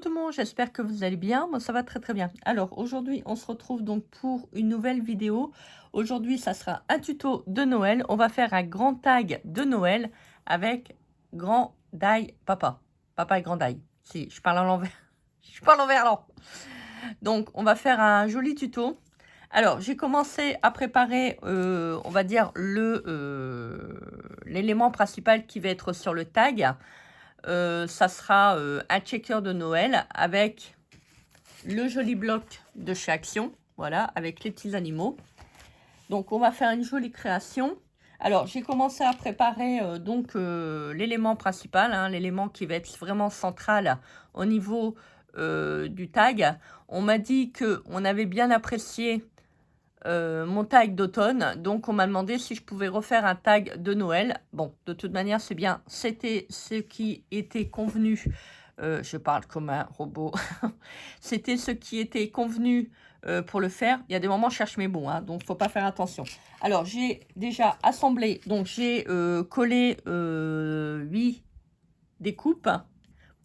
tout le monde, j'espère que vous allez bien. Moi, ça va très très bien. Alors, aujourd'hui, on se retrouve donc pour une nouvelle vidéo. Aujourd'hui, ça sera un tuto de Noël. On va faire un grand tag de Noël avec grand die papa. Papa et grand die. Si, je parle à l'envers. Je parle en verlan. Donc, on va faire un joli tuto. Alors, j'ai commencé à préparer, on va dire, l'élément principal qui va être sur le tag. Ça sera un checker de Noël avec le joli bloc de chez Action, voilà, avec les petits animaux. Donc, on va faire une jolie création. Alors, j'ai commencé à préparer l'élément principal, hein, l'élément qui va être vraiment central au niveau du tag. On m'a dit qu'on avait bien apprécié mon tag d'automne, donc on m'a demandé si je pouvais refaire un tag de Noël. Bon, de toute manière, c'est bien, c'était ce qui était convenu. Je parle comme un robot. C'était ce qui était convenu pour le faire. Il y a des moments, je cherche mes mots, hein, donc il ne faut pas faire attention. Alors, j'ai déjà assemblé, donc j'ai collé 8 découpes.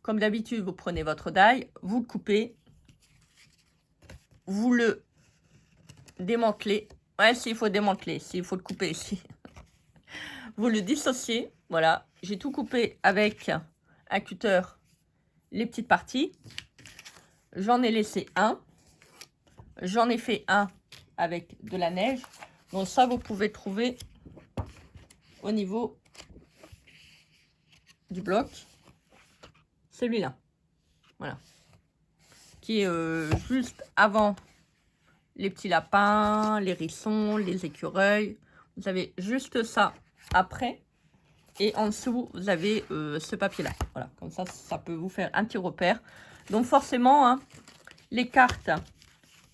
Comme d'habitude, vous prenez votre die, vous le coupez, vous le démantelez. Ouais, s'il faut démanteler, s'il faut le couper ici. Vous le dissociez, voilà. J'ai tout coupé avec un cutter, les petites parties. J'en ai laissé un. J'en ai fait un avec de la neige. Donc ça, vous pouvez trouver au niveau du bloc. Celui-là, voilà. Qui est juste avant les petits lapins, les hérissons, les écureuils. Vous avez juste ça après. Et en dessous, vous avez ce papier-là. Voilà, comme ça, ça peut vous faire un petit repère. Donc forcément, hein, les cartes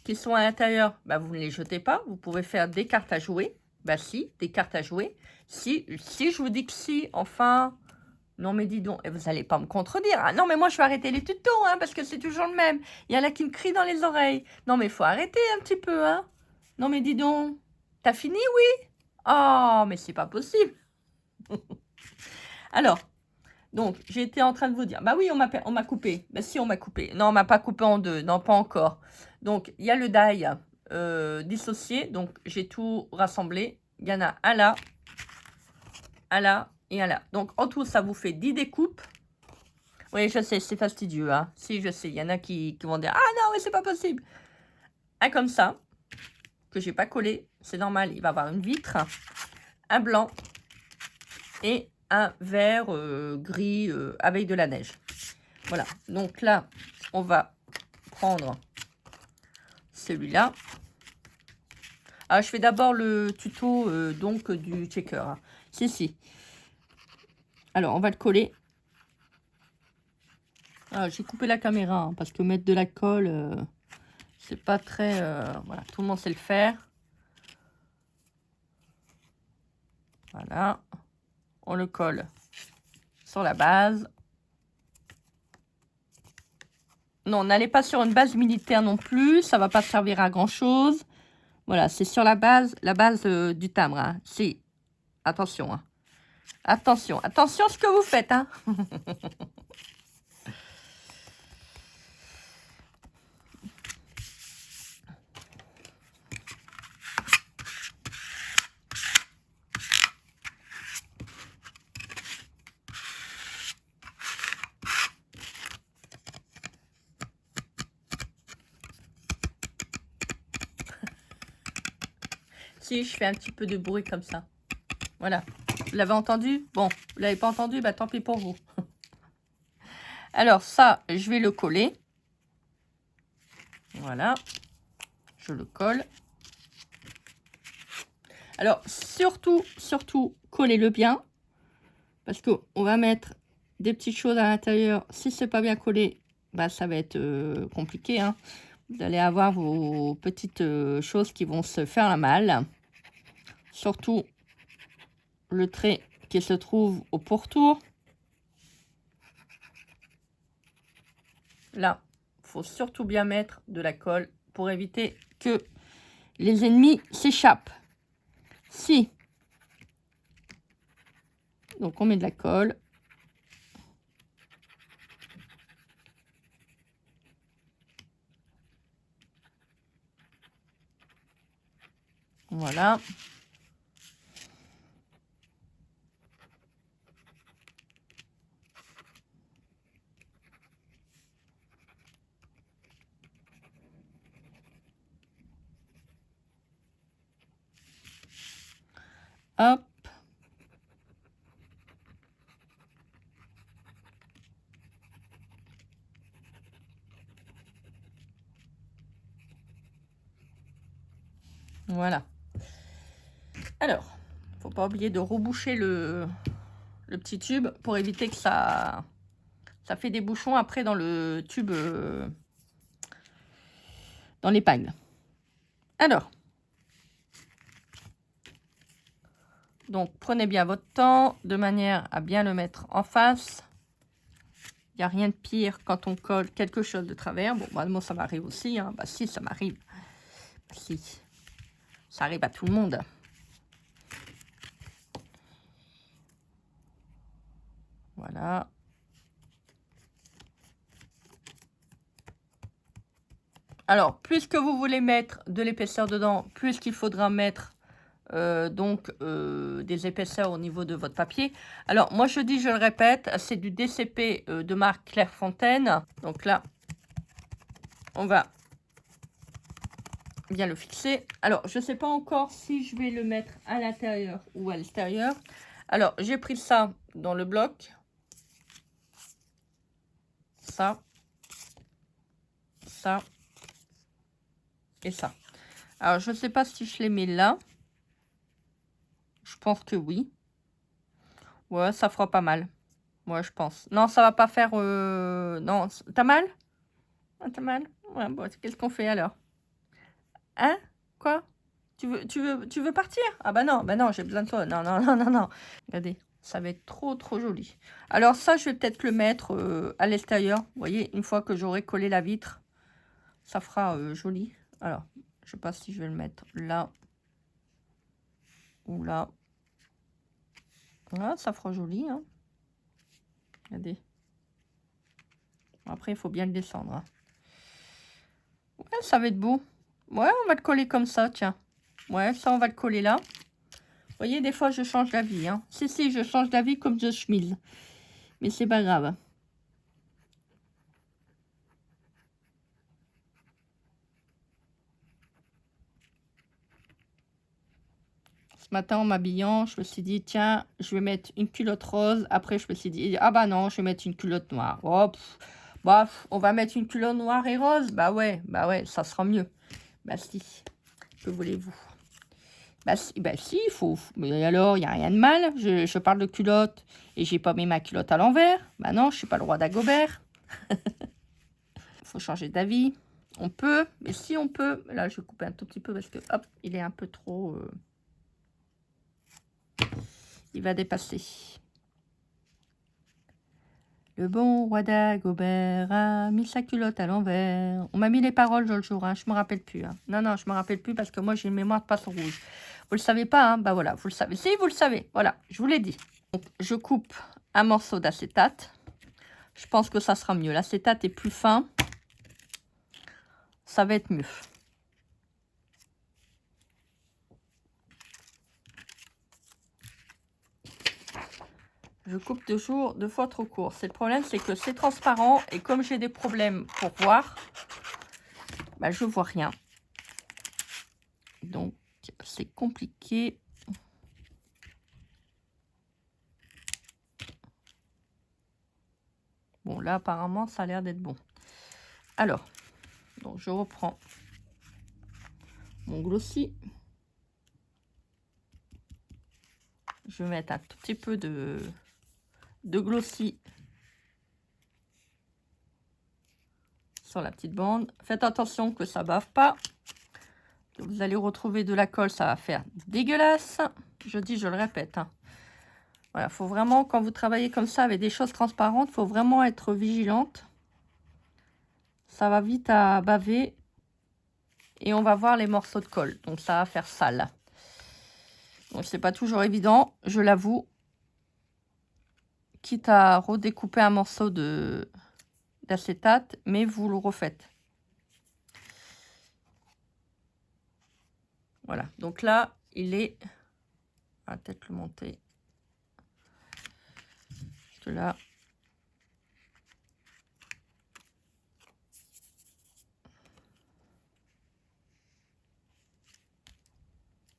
qui sont à l'intérieur, bah, vous ne les jetez pas. Vous pouvez faire des cartes à jouer. Bah si, des cartes à jouer. Si je vous dis que si, enfin... Non mais dis donc, et vous n'allez pas me contredire. Ah, non mais moi je vais arrêter les tutos, hein, parce que c'est toujours le même. Il y en a qui me crient dans les oreilles. Non mais il faut arrêter un petit peu, hein. Non mais dis donc, t'as fini, oui? Oh, mais c'est pas possible. Alors, donc, j'étais en train de vous dire, bah oui, on m'a coupé. Bah si, on m'a coupé. Non, on m'a pas coupé en deux. Non, pas encore. Donc, il y a le die dissocié. Donc, j'ai tout rassemblé. Il y en a un là et un là. Donc, en tout, ça vous fait 10 découpes. Oui, je sais, c'est fastidieux. Hein. Si, je sais. Il y en a qui vont dire, ah non, mais c'est pas possible. Un comme ça, que j'ai pas collé. C'est normal, il va avoir une vitre. Un blanc et un vert gris avec de la neige. Voilà, donc là, on va prendre celui-là. Ah, je fais d'abord le tuto donc du checker. Hein. Si. Alors, on va le coller. Ah, j'ai coupé la caméra hein, parce que mettre de la colle, c'est pas très... voilà, tout le monde sait le faire. Voilà. On le colle sur la base. Non, n'allez pas sur une base militaire non plus. Ça va pas servir à grand-chose. Voilà, c'est sur la base du timbre. Hein. C'est... Attention, hein. Attention à ce que vous faites, hein. Si, je fais un petit peu de bruit comme ça. Voilà. Vous l'avez entendu? Bon, vous l'avez pas entendu? Bah, tant pis pour vous. Alors, ça, je vais le coller. Voilà. Je le colle. Alors, surtout, collez-le bien. Parce qu'on va mettre des petites choses à l'intérieur. Si c'est pas bien collé, bah, ça va être compliqué. Hein. Vous allez avoir vos petites choses qui vont se faire la malle. Surtout le trait qui se trouve au pourtour. Là, il faut surtout bien mettre de la colle pour éviter que les ennemis s'échappent. Si. Donc, on met de la colle. Voilà. Hop. Voilà. Alors, faut pas oublier de reboucher le petit tube pour éviter que ça fait des bouchons après dans le tube, dans l'épingle. Alors, donc prenez bien votre temps de manière à bien le mettre en face. Il n'y a rien de pire quand on colle quelque chose de travers. Bon, moi ça m'arrive aussi, hein. Bah si, ça m'arrive. Bah, si, ça arrive à tout le monde. Voilà. Alors, plus que vous voulez mettre de l'épaisseur dedans, plus qu'il faudra mettre des épaisseurs au niveau de votre papier. Alors, moi, je dis, je le répète, c'est du DCP de marque Clairefontaine. Donc là, on va bien le fixer. Alors, je ne sais pas encore si je vais le mettre à l'intérieur ou à l'extérieur. Alors, j'ai pris ça dans le bloc. Ça. Ça. Et ça. Alors, je ne sais pas si je les mets là. Je pense que oui. Ouais, ça fera pas mal. Ouais, je pense. Non, ça va pas faire... Non, t'as mal? Ah, t'as mal? Ouais, bon, qu'est-ce qu'on fait alors? Hein? Quoi? Tu veux partir? Ah bah non, j'ai besoin de toi. Non, non, non, non, non. Regardez, ça va être trop, trop joli. Alors ça, je vais peut-être le mettre à l'extérieur. Vous voyez, une fois que j'aurai collé la vitre, ça fera joli. Alors, je sais pas si je vais le mettre là ou là. Voilà, ça fera joli, hein. Regardez. Après, il faut bien le descendre, hein. Ouais, ça va être beau. Ouais, on va le coller comme ça, tiens. Ouais, ça, on va le coller là. Vous voyez, des fois, je change d'avis, hein. Si, je change d'avis comme The Schmilz. Mais c'est pas grave. Ce matin, en m'habillant, je me suis dit, tiens, je vais mettre une culotte rose. Après, je me suis dit, ah bah non, je vais mettre une culotte noire. Oh, bah, on va mettre une culotte noire et rose. Bah ouais, ça sera mieux. Bah si, que voulez-vous? Bah si, il faut. Mais alors, il n'y a rien de mal. Je parle de culotte et j'ai pas mis ma culotte à l'envers. Bah non, je suis pas le roi d'Agobert. Faut changer d'avis. On peut, mais si on peut. Là, je vais couper un tout petit peu parce que, hop, il est un peu trop... il va dépasser. Le bon roi d'Agobert a mis sa culotte à l'envers. On m'a mis les paroles le jour, hein, je me rappelle plus. Hein. Non, je me rappelle plus parce que moi j'ai une mémoire de poisson rouge. Vous le savez pas, hein? Bah voilà, vous le savez. Si, vous le savez, voilà, je vous l'ai dit. Donc, je coupe un morceau d'acétate. Je pense que ça sera mieux. L'acétate est plus fin. Ça va être mieux. Je coupe toujours 2 fois trop court. C'est le problème, c'est que c'est transparent et comme j'ai des problèmes pour voir, bah, je vois rien. Donc, c'est compliqué. Bon, là, apparemment, ça a l'air d'être bon. Alors, donc je reprends mon glossy. Je vais mettre un tout petit peu de glossy sur la petite bande. Faites attention que ça bave pas. Vous allez retrouver de la colle, ça va faire dégueulasse. Je le répète. Hein. Voilà, faut vraiment, quand vous travaillez comme ça avec des choses transparentes, faut vraiment être vigilante. Ça va vite à baver. Et on va voir les morceaux de colle. Donc ça va faire sale. Donc c'est pas toujours évident, je l'avoue. Quitte à redécouper un morceau d'acétate, mais vous le refaites. Voilà, donc là, il est... On va peut-être le monter. Parce que là...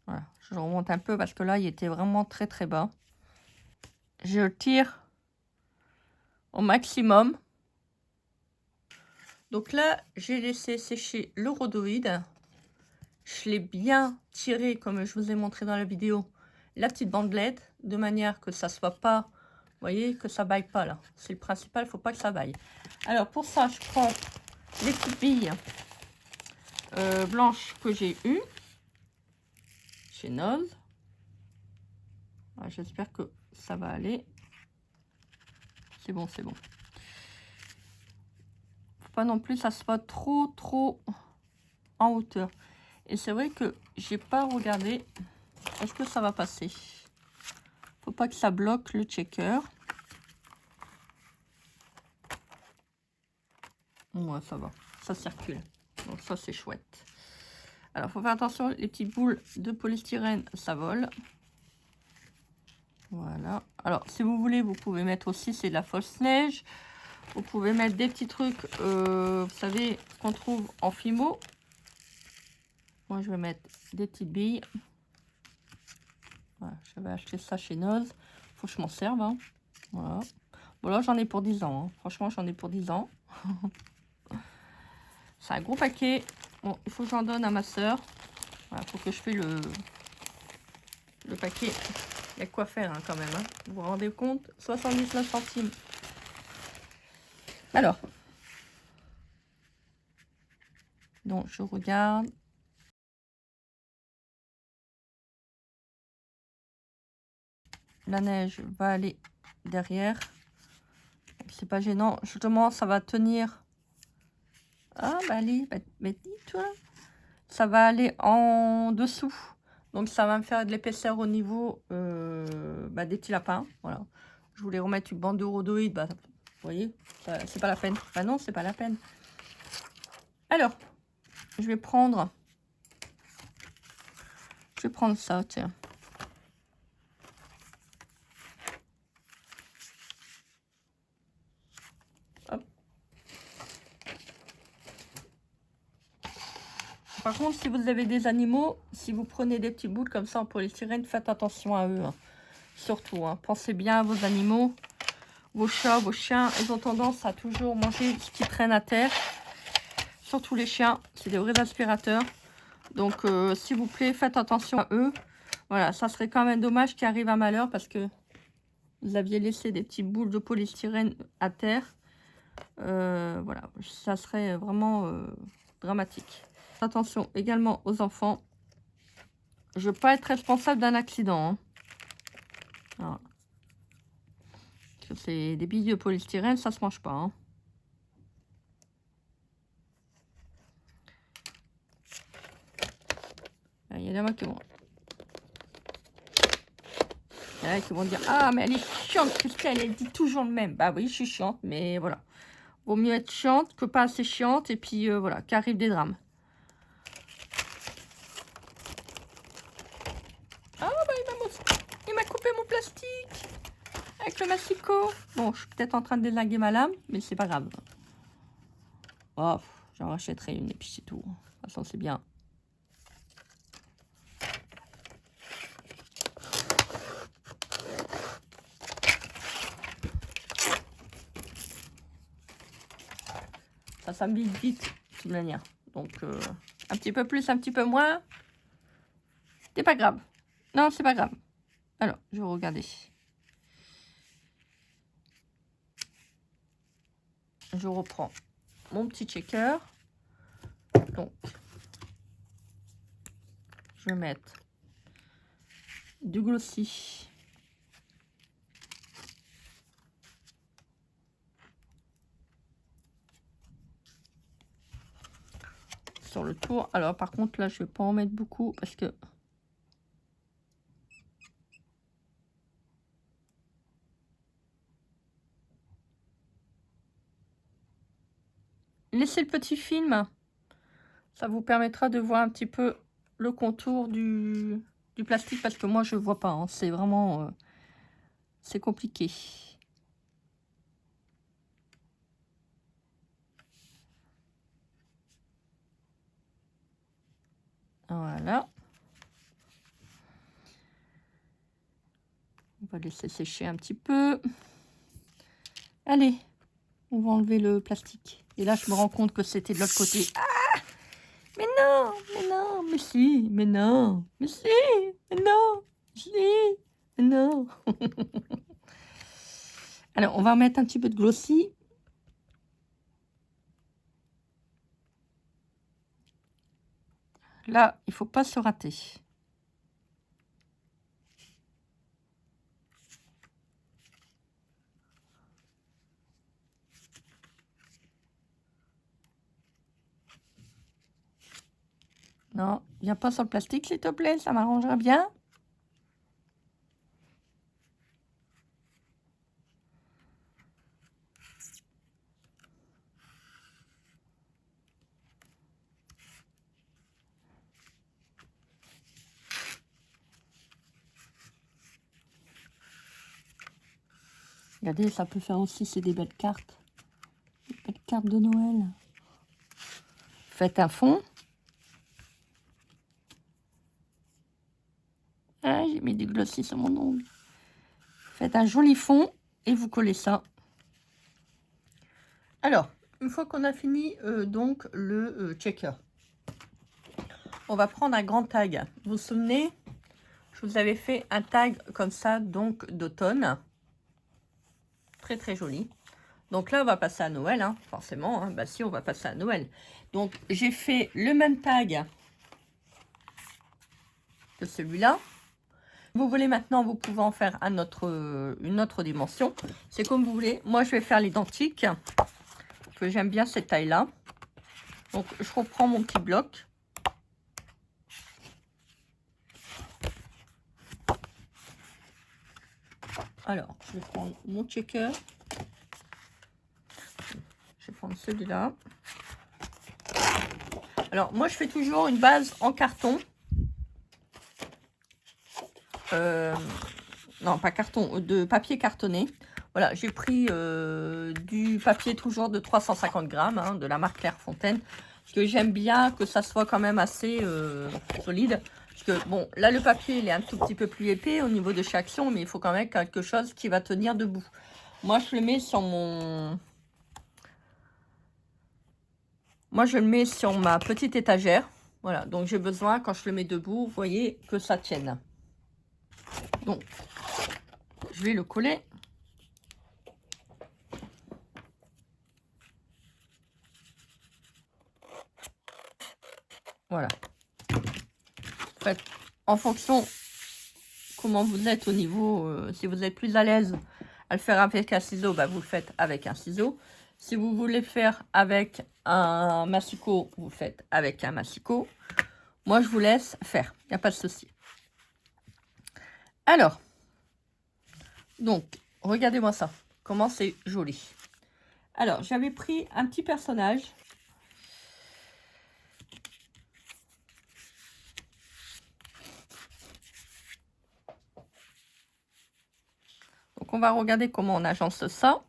Voilà, je le remonte un peu parce que là, il était vraiment très très bas. Je tire au maximum. Donc là, j'ai laissé sécher le rhodoïde. Je l'ai bien tiré, comme je vous ai montré dans la vidéo, la petite bandelette, de manière que ça soit pas, vous voyez, que ça baille pas là. C'est le principal, il faut pas que ça baille. Alors pour ça, je prends les petites billes blanches que j'ai eues chez Noz. J'espère que ça va aller. C'est bon, c'est bon. Faut pas non plus que ça soit trop en hauteur. Et c'est vrai que j'ai pas regardé. Est-ce que ça va passer? Faut pas que ça bloque le checker. Ouais, ça va. Ça circule. Donc ça, c'est chouette. Alors, faut faire attention, les petites boules de polystyrène, ça vole. Voilà. Alors, si vous voulez, vous pouvez mettre aussi, c'est de la fausse neige. Vous pouvez mettre des petits trucs, vous savez, qu'on trouve en Fimo. Moi, je vais mettre des petites billes. Voilà, j'avais acheté ça chez Noz. Faut que je m'en serve. Hein. Voilà. Bon, là, j'en ai pour 10 ans. Hein. Franchement, j'en ai pour 10 ans. C'est un gros paquet. Bon, il faut que j'en donne à ma soeur. Voilà, faut que je fais le paquet. Il y a quoi faire hein, quand même. Hein. Vous vous rendez compte? 79 centimes. Alors. Donc, je regarde. La neige va aller derrière. C'est pas gênant. Justement, ça va tenir. Ah, bah allez, bah dis-toi. Ça va aller en dessous. Donc, ça va me faire de l'épaisseur au niveau des petits lapins. Voilà. Je voulais remettre une bande de rhodoïde. Bah, vous voyez, c'est pas la peine. Bah non, c'est pas la peine. Alors, je vais prendre ça, tiens. Hop. Par contre, si vous avez des animaux, si vous prenez des petits bouts comme ça en polystyrène, faites attention à eux. Hein. Surtout, hein. Pensez bien à vos animaux. Vos chats, vos chiens, ils ont tendance à toujours manger ce qui traîne à terre. Surtout les chiens, c'est des vrais aspirateurs. Donc, s'il vous plaît, faites attention à eux. Voilà, ça serait quand même dommage qu'il arrive un malheur parce que vous aviez laissé des petites boules de polystyrène à terre. Voilà, ça serait vraiment dramatique. Attention également aux enfants. Je ne veux pas être responsable d'un accident. Hein. Voilà. C'est des billes de polystyrène, ça se mange pas. Hein. Il y en a qui vont... Il y en a qui vont dire « Ah, mais elle est chiante, Christelle, elle dit toujours le même. » Bah oui, je suis chiante, mais voilà. Vaut mieux être chiante que pas assez chiante, et puis voilà, qu'arrivent des drames. Ah, bah il m'a coupé mon plastique avec le massicot. Bon, je suis peut-être en train de délinguer ma lame, mais c'est pas grave. Oh, j'en rachèterai une, et puis c'est tout. De toute façon, c'est bien. Ça me vide vite, de toute manière. Donc, un petit peu plus, un petit peu moins. C'est pas grave. Non, c'est pas grave. Alors, je vais regarder. Je reprends mon petit checker. Donc, je vais mettre du glossy. Sur le tour. Alors, par contre, là, je vais pas en mettre beaucoup parce que... Laissez le petit film. Ça vous permettra de voir un petit peu le contour du plastique parce que moi je vois pas, hein. C'est vraiment c'est compliqué. Voilà. On va laisser sécher un petit peu. Allez, on va enlever le plastique. Et là, je me rends compte que c'était de l'autre côté. Ah! Mais non, mais si, mais non, mais si, mais non, si, mais non. Alors, on va mettre un petit peu de glossy. Là, il faut pas se rater. Non, viens pas sur le plastique, s'il te plaît, ça m'arrangerait bien. Regardez, ça peut faire aussi, c'est des belles cartes. Des belles cartes de Noël. Faites un fond. Ah, j'ai mis du glossy sur mon ongle. Faites un joli fond et vous collez ça. Alors, une fois qu'on a fini donc le checker, on va prendre un grand tag. Vous vous souvenez, je vous avais fait un tag comme ça, donc d'automne. Très très joli. Donc là, on va passer à Noël, hein, forcément. Hein. Bah si, on va passer à Noël. Donc, j'ai fait le même tag que celui-là. Vous voulez maintenant, vous pouvez en faire une autre dimension. C'est comme vous voulez. Moi, je vais faire l'identique. Parce que j'aime bien cette taille-là. Donc, je reprends mon petit bloc. Alors, je vais prendre mon checker. Je vais prendre celui-là. Alors, moi, je fais toujours une base en carton. Non, pas carton, de papier cartonné. Voilà, j'ai pris du papier toujours de 350 grammes, hein, de la marque Clairefontaine. Parce que j'aime bien que ça soit quand même assez solide. Parce que, bon, là, le papier, il est un tout petit peu plus épais au niveau de chaque action, mais il faut quand même quelque chose qui va tenir debout. Moi, je le mets sur mon... Moi, je le mets sur ma petite étagère. Voilà, donc j'ai besoin, quand je le mets debout, vous voyez, que ça tienne. Donc, je vais le coller. Voilà. En fait, en fonction comment vous êtes au niveau, si vous êtes plus à l'aise à le faire avec un ciseau, bah, vous le faites avec un ciseau. Si vous voulez faire avec un massicot, vous le faites avec un massicot. Moi, je vous laisse faire, il n'y a pas de souci. Alors, donc, regardez-moi ça, comment c'est joli. Alors, j'avais pris un petit personnage. Donc, on va regarder comment on agence ça.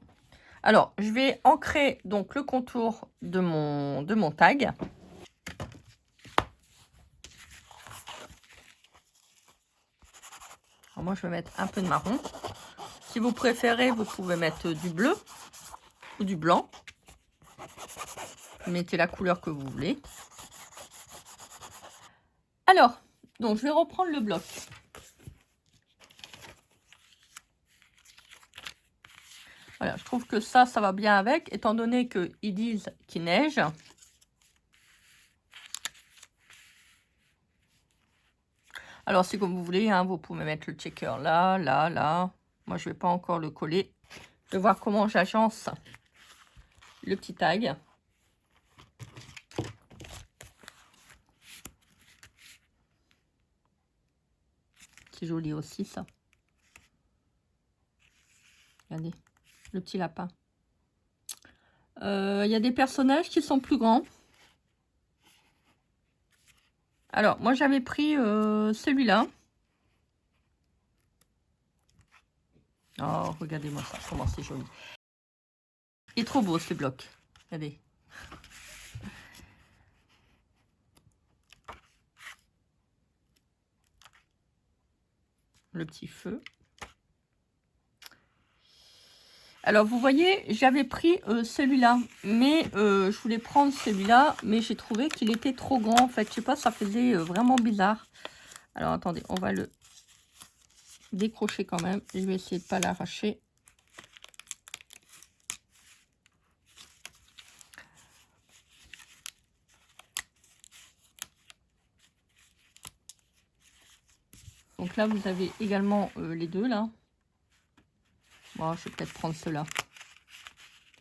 Alors, je vais ancrer donc le contour de mon tag. Alors, moi, je vais mettre un peu de marron. Si vous préférez, vous pouvez mettre du bleu ou du blanc. Vous mettez la couleur que vous voulez. Alors, donc, je vais reprendre le bloc. Voilà, je trouve que ça va bien avec, étant donné qu'ils disent qu'il neige. Alors, c'est comme vous voulez, hein, vous pouvez mettre le checker là, là, là. Moi, je ne vais pas encore le coller. Je vais voir comment j'agence le petit tag. C'est joli aussi, ça. Regardez, le petit lapin. Il y a des personnages qui sont plus grands. Alors, moi, j'avais pris celui-là. Oh, regardez-moi ça, comment c'est joli. Il est trop beau, ce bloc. Regardez. Le petit feu. Alors, vous voyez, j'avais pris celui-là, mais je voulais prendre celui-là, mais j'ai trouvé qu'il était trop grand, en fait. Je sais pas, ça faisait vraiment bizarre. Alors, attendez, on va le décrocher quand même. Je vais essayer de pas l'arracher. Donc là, vous avez également les deux, là. Bon, je vais peut-être prendre ceux-là.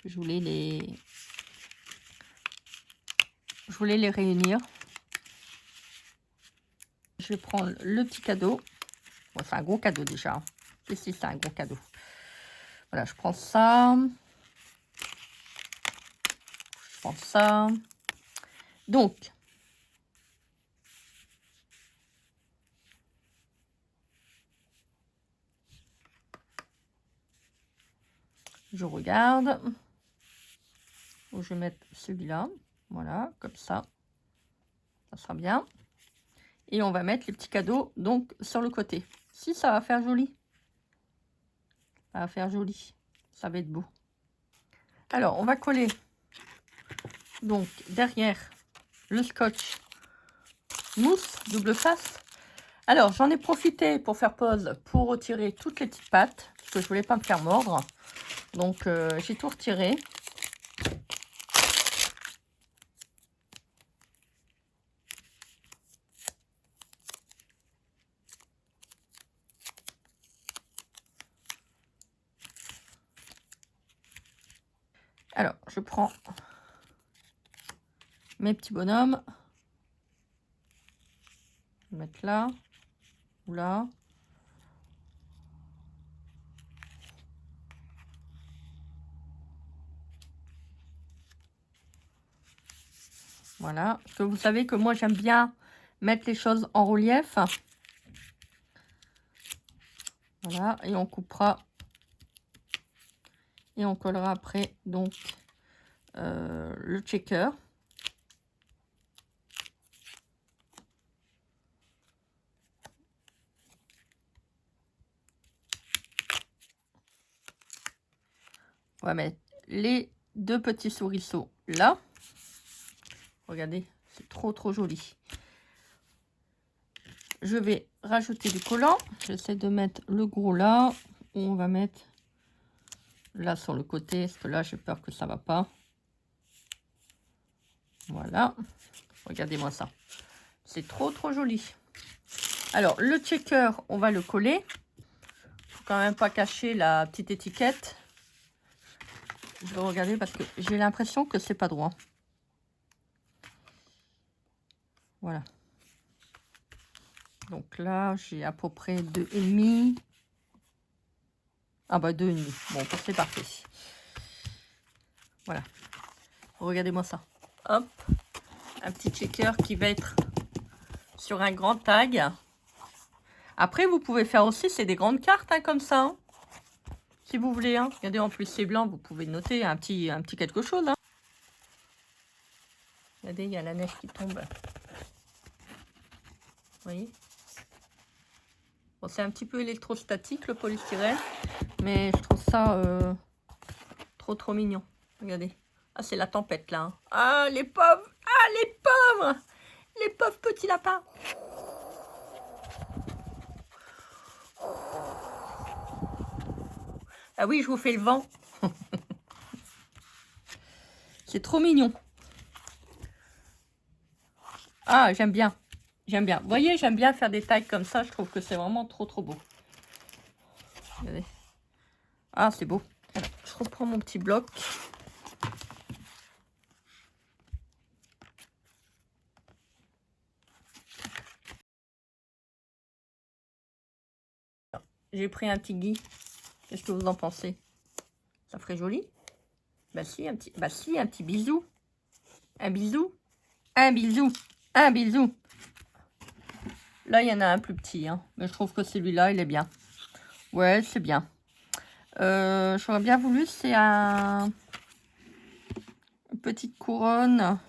Je voulais les réunir. Je vais prendre le petit cadeau. Bon, c'est un gros cadeau déjà. Et si c'est un gros cadeau. Voilà, je prends ça. Je prends ça. Donc, je regarde. Je vais mettre celui-là. Voilà, comme ça. Ça sera bien. Et on va mettre les petits cadeaux donc sur le côté. Si, ça va faire joli. Ça va faire joli. Ça va être beau. Alors, on va coller donc derrière le scotch mousse double face. Alors, j'en ai profité pour faire pause pour retirer toutes les petites pattes parce que je voulais pas me faire mordre. Donc, j'ai tout retiré. Alors, je prends mes petits bonhommes. Je vais mettre là ou là. Voilà. Parce que vous savez que moi, j'aime bien mettre les choses en relief. Voilà. Et on coupera. Et on collera après, donc, le checker. On va mettre les deux petits souriceaux là. Regardez, c'est trop joli. Je vais rajouter du collant. J'essaie de mettre le gros là. On va mettre là sur le côté, parce que là, j'ai peur que ça va pas. Voilà. Regardez-moi ça. C'est trop joli. Alors, le checker, on va le coller. Faut quand même pas cacher la petite étiquette. Je vais regarder parce que j'ai l'impression que c'est pas droit. Voilà. Donc là, j'ai à peu près 2,5. Ah bah 2,5. Bon, c'est parfait. Voilà. Regardez-moi ça. Hop. Un petit checker qui va être sur un grand tag. Après, vous pouvez faire aussi, c'est des grandes cartes hein, comme ça. Hein. Si vous voulez. Hein. Regardez, en plus c'est blanc, vous pouvez noter un petit quelque chose. Hein. Regardez, il y a la neige qui tombe. Vous voyez? Bon, c'est un petit peu électrostatique le polystyrène, mais je trouve ça trop mignon. Regardez. Ah, c'est la tempête là. Hein. Ah, les pauvres! Ah, les pauvres! Les pauvres petits lapins! Ah oui, je vous fais le vent. C'est trop mignon. Ah, j'aime bien. J'aime bien. Vous voyez, j'aime bien faire des tailles comme ça. Je trouve que c'est vraiment trop beau. Regardez. Ah, c'est beau. Alors, je reprends mon petit bloc. J'ai pris un petit gui. Qu'est-ce que vous en pensez? Ça ferait joli? Bah si, un petit bisou. Un bisou. Un bisou. Un bisou. Là, il y en a un plus petit, hein, mais je trouve que celui-là, il est bien. Ouais, c'est bien. J'aurais bien voulu, c'est une petite couronne,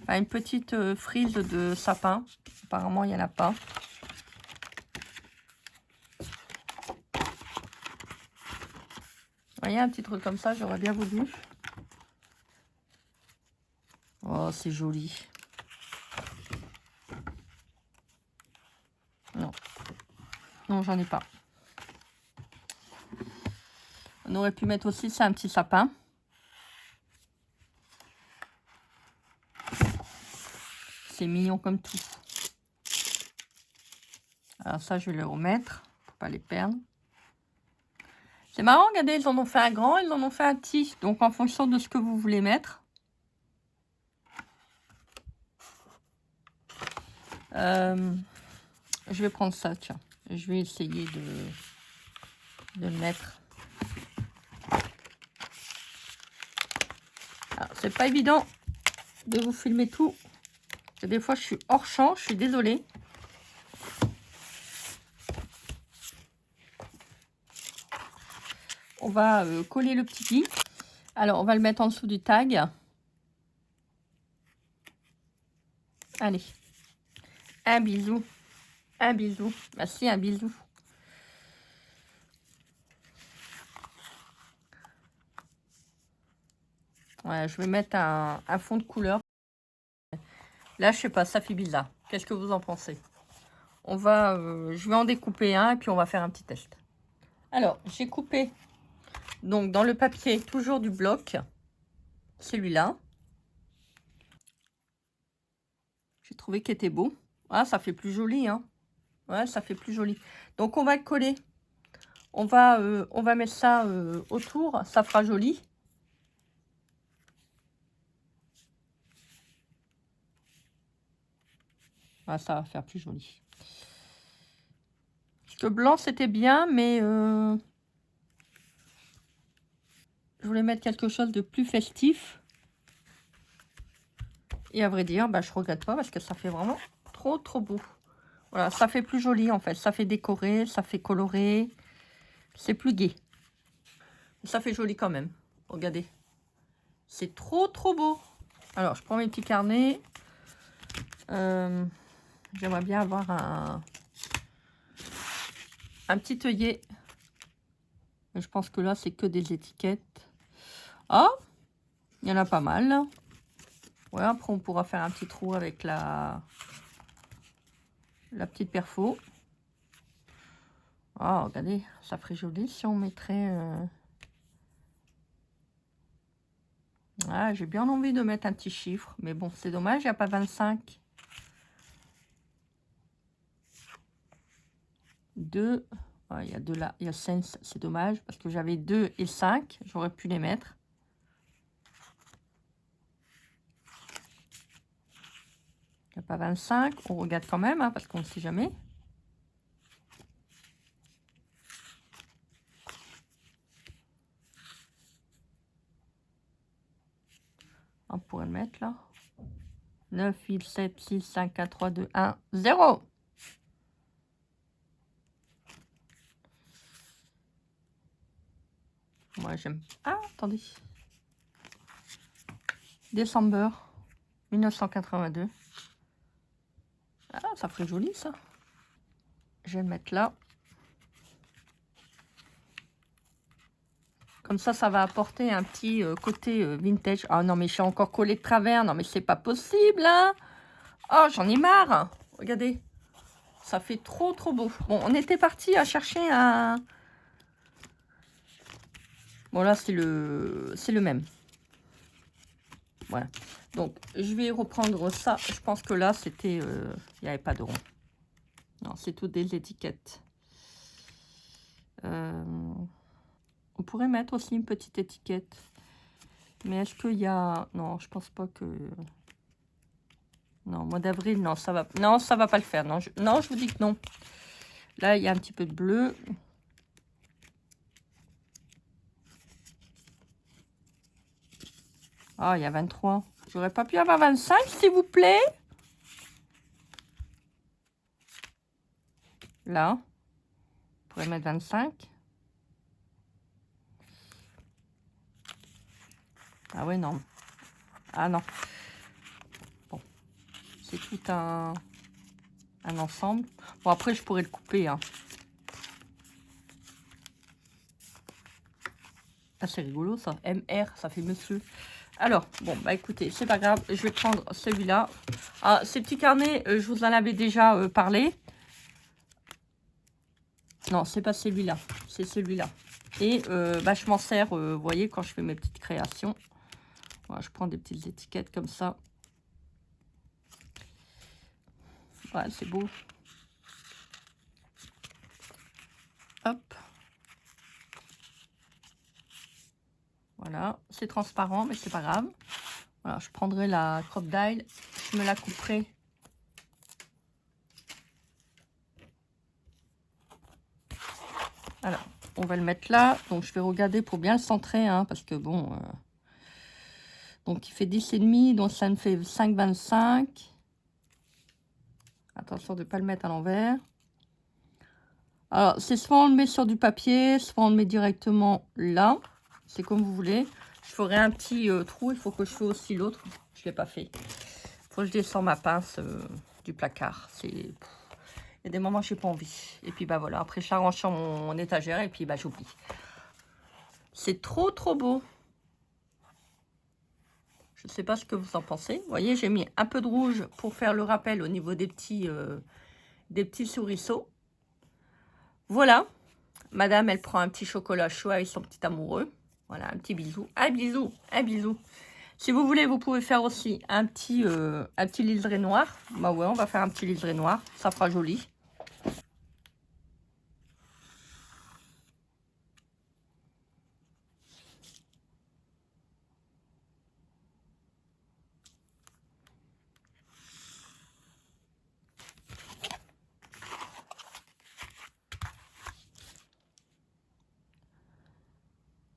enfin, une petite frise de sapin. Apparemment, il n'y en a pas. Vous voyez, un petit truc comme ça, j'aurais bien voulu. Oh, c'est joli. Non. Non, j'en ai pas. On aurait pu mettre aussi, c'est un petit sapin. C'est mignon comme tout. Alors ça, je vais les remettre pour pas les perdre. C'est marrant, regardez, ils en ont fait un grand, ils en ont fait un petit. Donc, en fonction de ce que vous voulez mettre. Je vais prendre ça, tiens. Je vais essayer de le mettre. C'est pas évident de vous filmer tout. Des fois, je suis hors champ, je suis désolée. On va coller le petit lit. Alors, on va le mettre en dessous du tag. Allez. Un bisou. Un bisou. Bah si, un bisou. Ouais, je vais mettre un fond de couleur. Là, je sais pas, ça fait bizarre. Qu'est-ce que vous en pensez? On va, je vais en découper un et puis on va faire un petit test. Alors, j'ai coupé donc dans le papier toujours du bloc, celui-là. J'ai trouvé qu'il était beau. Ah, ça fait plus joli, hein. Ouais, ça fait plus joli. Donc, on va le coller. On va mettre ça autour. Ça fera joli. Ah, ça va faire plus joli. Le blanc, c'était bien, mais je voulais mettre quelque chose de plus festif. Et à vrai dire, bah, je regrette pas parce que ça fait vraiment trop, trop beau. Voilà, ça fait plus joli en fait. Ça fait décorer, ça fait colorer. C'est plus gai. Ça fait joli quand même. Regardez. C'est trop, trop beau. Alors, je prends mes petits carnets. J'aimerais bien avoir un petit œillet. Mais je pense que là, c'est que des étiquettes. Ah, il y en a pas mal. Ouais, après, on pourra faire un petit trou avec la petite perfo. Ah, regardez, ça ferait joli si on mettrait... Ah, j'ai bien envie de mettre un petit chiffre. Mais bon, c'est dommage, il n'y a pas 25. 2. Ouais, il y a 2 là. Il y a 5, c'est dommage. Parce que j'avais 2 et 5. J'aurais pu les mettre. Il n'y a pas 25. On regarde quand même, hein, parce qu'on ne sait jamais. On pourrait le mettre là. 9, 8, 7, 6, 5, 4, 3, 2, 1, 0. Moi, j'aime... Ah, attendez. Décembre 1982. Ah, ça ferait joli, ça. Je vais le mettre là. Comme ça va apporter un petit côté vintage. Ah non, mais je suis encore collée de travers. Non, mais c'est pas possible, hein. Oh, j'en ai marre. Regardez. Ça fait trop, trop beau. Bon, on était parti à chercher un... Bon, là, c'est le même. Voilà. Donc, je vais reprendre ça. Je pense que là, c'était... Il n'y avait pas de rond. Non, c'est tout des étiquettes. On pourrait mettre aussi une petite étiquette. Mais est-ce qu'il y a... Non, je pense pas que... Non, mois d'avril, non, ça va... Non, ça va pas le faire. Non, je vous dis que non. Là, il y a un petit peu de bleu. Ah, il y a 23. J'aurais pas pu avoir 25, s'il vous plaît? Là. On pourrait mettre 25. Ah ouais, non. Ah non. Bon. C'est tout un ensemble. Bon, après, je pourrais le couper. Hein. Ah, c'est rigolo, ça. MR, ça fait monsieur. Alors, bon, bah écoutez, c'est pas grave. Je vais prendre celui-là. Ah, ces petits carnets, je vous en avais déjà parlé. Non, c'est pas celui-là. C'est celui-là. Et bah, je m'en sers, vous voyez, quand je fais mes petites créations. Voilà, je prends des petites étiquettes comme ça. Voilà, c'est beau. Hop. Voilà, c'est transparent, mais c'est pas grave. Voilà, je prendrai la crocodile, je me la couperai. Alors, on va le mettre là. Donc, je vais regarder pour bien le centrer, hein, parce que bon... Donc, il fait 10,5, donc ça me fait 5,25. Attention de ne pas le mettre à l'envers. Alors, c'est soit on le met sur du papier, soit on le met directement là. C'est comme vous voulez. Je ferai un petit trou. Il faut que je fasse aussi l'autre. Je ne l'ai pas fait. Il faut que je descends ma pince du placard. Il y a des moments où je n'ai pas envie. Et puis, bah voilà. Après, je l'arrange sur mon étagère et puis, bah j'oublie. C'est trop, trop beau. Je ne sais pas ce que vous en pensez. Vous voyez, j'ai mis un peu de rouge pour faire le rappel au niveau des petits souriceaux. Voilà. Madame, elle prend un petit chocolat chaud avec son petit amoureux. Voilà, un petit bisou. Un bisou, un bisou. Si vous voulez, vous pouvez faire aussi un petit liseré noir. Bah ouais, on va faire un petit liseré noir. Ça fera joli.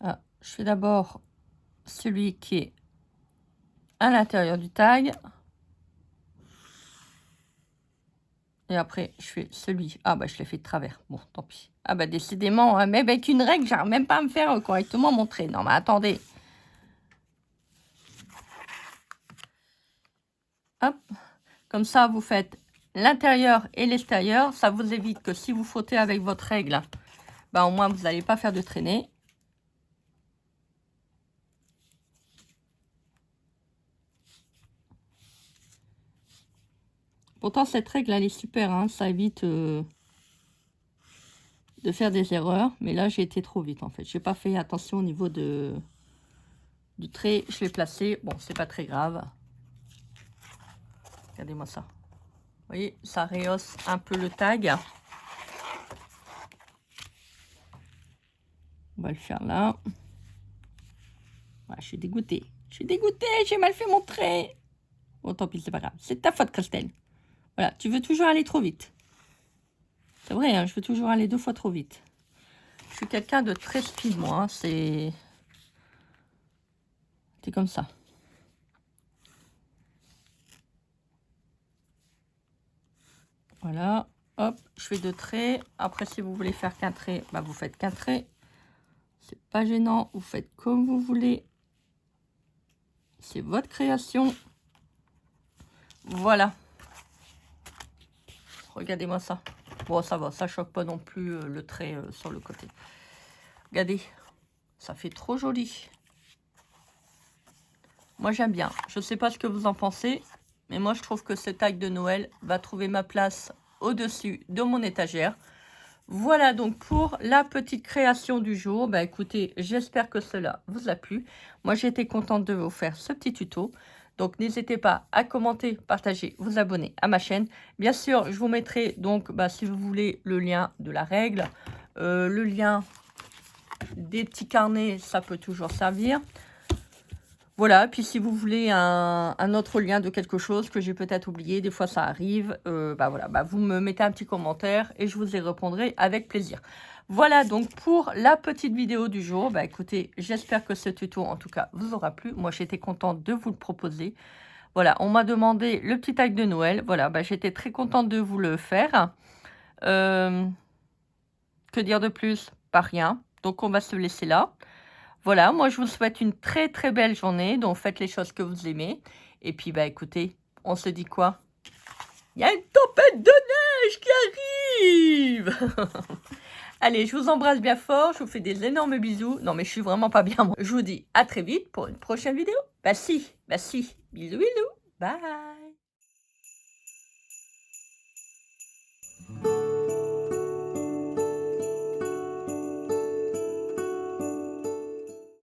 Ah, je fais d'abord celui qui est à l'intérieur du tag. Et après, je fais celui... Ah, bah, je l'ai fait de travers. Bon, tant pis. Ah, bah, décidément, hein, même avec une règle, j'arrive même pas à me faire correctement montrer. Non, mais attendez. Hop. Comme ça, vous faites l'intérieur et l'extérieur. Ça vous évite que si vous frottez avec votre règle, bah, au moins, vous n'allez pas faire de traînée. Pourtant, cette règle, elle est super. Hein, ça évite de faire des erreurs. Mais là, j'ai été trop vite, en fait. Je n'ai pas fait attention au niveau du trait. Je l'ai placé. Bon, c'est pas très grave. Regardez-moi ça. Vous voyez, ça rehausse un peu le tag. On va le faire là. Voilà, je suis dégoûtée. Je suis dégoûtée, j'ai mal fait mon trait. Bon, tant pis, c'est pas grave. C'est ta faute, Christelle. Voilà, tu veux toujours aller trop vite. C'est vrai, hein, je veux toujours aller 2 fois trop vite. Je suis quelqu'un de très speed, moi. Hein, c'est comme ça. Voilà. Hop, je fais 2 traits. Après, si vous voulez faire qu'un trait, bah, vous faites qu'un trait. C'est pas gênant. Vous faites comme vous voulez. C'est votre création. Voilà. Regardez-moi ça. Bon, ça va, ça choque pas non plus le trait sur le côté. Regardez, ça fait trop joli. Moi, j'aime bien. Je ne sais pas ce que vous en pensez, mais moi, je trouve que ce tag de Noël va trouver ma place au-dessus de mon étagère. Voilà donc pour la petite création du jour. Bah écoutez, j'espère que cela vous a plu. Moi, j'ai été contente de vous faire ce petit tuto. Donc, n'hésitez pas à commenter, partager, vous abonner à ma chaîne. Bien sûr, je vous mettrai donc, bah, si vous voulez, le lien de la règle, le lien des petits carnets, ça peut toujours servir. Voilà, puis si vous voulez un autre lien de quelque chose que j'ai peut-être oublié, des fois ça arrive, bah voilà, bah vous me mettez un petit commentaire et je vous y répondrai avec plaisir. Voilà donc pour la petite vidéo du jour. Bah écoutez, j'espère que ce tuto en tout cas vous aura plu. Moi j'étais contente de vous le proposer. Voilà, on m'a demandé le petit tag de Noël. Voilà, bah j'étais très contente de vous le faire. Que dire de plus? Pas rien. Donc, on va se laisser là. Voilà, moi, je vous souhaite une très, très belle journée. Donc, faites les choses que vous aimez. Et puis, bah, écoutez, on se dit quoi? Il y a une tempête de neige qui arrive. Allez, je vous embrasse bien fort. Je vous fais des énormes bisous. Non, mais je suis vraiment pas bien, moi. Je vous dis à très vite pour une prochaine vidéo. Bah si. Bisous, bisous. Bye.